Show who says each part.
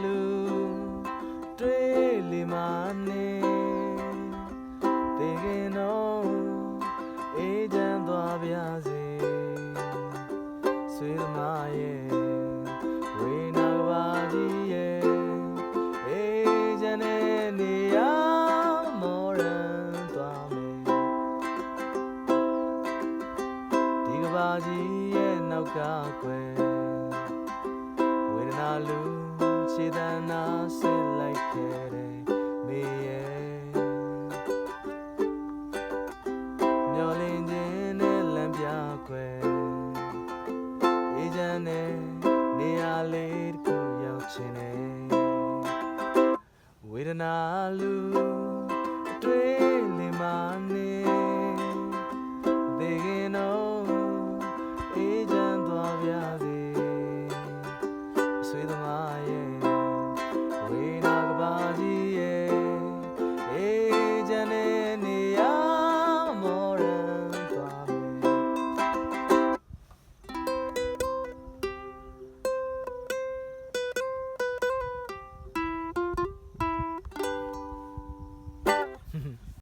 Speaker 1: လူတွေးလီမနေတေခင်တော့အေးချမ်းသွားပြစေဆွေးသမားရဲ့ဝေနာကဘာကြီးရဲ့အေးချမ်းတဲ့နေရာမော်ရန်သွားမယ်ဒီကဘာကြီးရဲ့နောက်ကကွယ်ဝေဒနာလူခြေတန်းနာဆစ်လိုက်ခဲ့တယ်မေရဲ့မျောလင်းခြင်းနဲ့လမ်းပြခွဲအေးချမ်းတဲ့နေရာလေးတစ်ခုရောက်ချင်တယ်ဝေဒနာလူ